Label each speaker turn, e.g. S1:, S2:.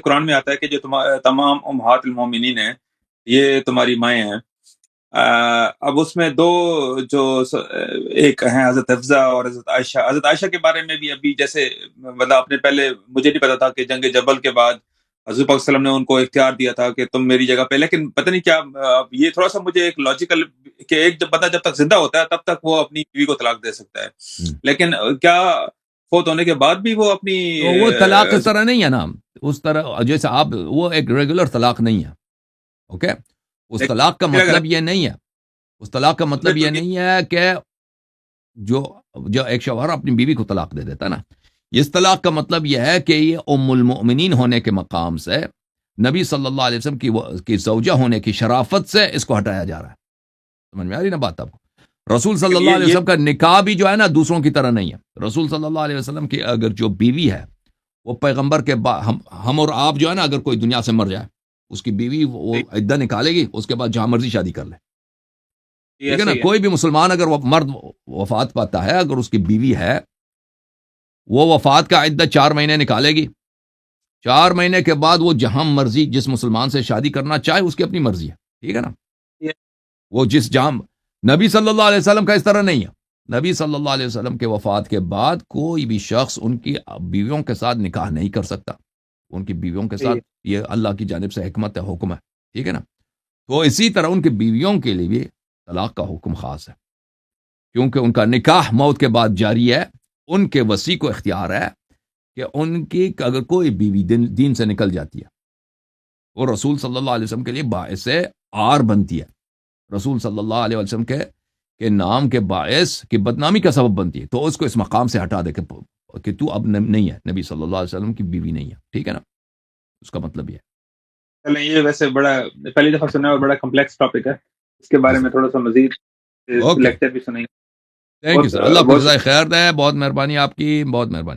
S1: قرآن میں آتا ہے کہ جو تمام امہات المومنین ہیں یہ تمہاری مائیں ہیں. اب اس میں دو جو ایک ہیں حضرت حفصہ اور حضرت عائشہ. حضرت عائشہ کے بارے میں بھی ابھی جیسے مطلب آپ نے پہلے مجھے نہیں پتا تھا کہ جنگ جبل کے بعد حضور پاک صلی اللہ علیہ وسلم نے ان کو اختیار دیا تھا کہ تم میری جگہ پہ, لیکن پتہ نہیں کیا یہ تھوڑا سا مجھے ایک لاجیکل کہ ایک جب بندہ جب تک زندہ ہوتا ہے تب تک وہ اپنی بیوی کو طلاق دے سکتا ہے, لیکن کیا فوت ہونے کے بعد بھی وہ اپنی
S2: وہ طلاق اس طرح نہیں ہے نا, اس طرح جیسے آپ وہ ایک ریگولر طلاق نہیں ہے. اوکے, اس طلاق کا مطلب یہ نہیں ہے, اس طلاق کا مطلب یہ نہیں ہے کہ جو ایک شوہر اپنی بیوی کو طلاق دے دیتا نا, اس طلاق کا مطلب یہ ہے کہ یہ ام المؤمنین ہونے کے مقام سے نبی صلی اللہ علیہ وسلم کی زوجہ ہونے کی شرافت سے اس کو ہٹایا جا رہا ہے. سمجھ میں آ رہی نا بات آپ کو؟ رسول صلی اللہ علیہ وسلم کا نکاح بھی جو ہے نا دوسروں کی طرح نہیں ہے. رسول صلی اللہ علیہ وسلم کی اگر جو بیوی ہے وہ پیغمبر کے بعد ہم اور آپ جو ہے نا اگر کوئی دنیا سے مر جائے اس کی بیوی وہ عدہ نکالے گی, اس کے بعد جہاں مرضی شادی کر لے. ٹھیک ہے نا, کوئی بھی مسلمان اگر وہ مرد وفات پاتا ہے اگر اس کی بیوی ہے وہ وفات کا عدہ 4 مہینے نکالے گی, 4 مہینے کے بعد وہ جہاں مرضی جس مسلمان سے شادی کرنا چاہے اس کی اپنی مرضی ہے. ٹھیک ہے نا, وہ جس جہاں نبی صلی اللہ علیہ وسلم کا اس طرح نہیں ہے. نبی صلی اللہ علیہ وسلم کے وفات کے بعد کوئی بھی شخص ان کی بیویوں کے ساتھ نکاح نہیں کر سکتا. ان کی بیویوں کے ساتھ یہ اللہ کی جانب سے حکمت ہے, حکم ہے. ٹھیک ہے نا, تو اسی طرح ان کی بیویوں کے لیے بھی طلاق کا حکم خاص ہے, کیونکہ ان کا نکاح موت کے بعد جاری ہے. ان کے وصی کو اختیار ہے کہ ان کی اگر کوئی بیوی دین سے نکل جاتی ہے وہ رسول صلی اللہ علیہ وسلم کے لیے باعث عار بنتی ہے, رسول صلی اللہ علیہ وسلم کے نام کے باعث کی بدنامی کا سبب بنتی ہے, تو اس کو اس مقام سے ہٹا دے کہ تو اب نہیں ہے, نبی صلی اللہ علیہ وسلم کی بیوی نہیں ہے. ٹھیک ہے نا, اس کا مطلب یہ ہے.
S1: یہ ویسے بڑا پہلی دفعہ سنا اور بڑا کمپلیکس ٹاپک ہے, اس کے بارے میں تھوڑا سا مزید لیکچر بھی سنیں گے.
S2: تھینک یو سر, اللہ آپ کو جزائے خیر دے. بہت مہربانی آپ کی, بہت مہربانی.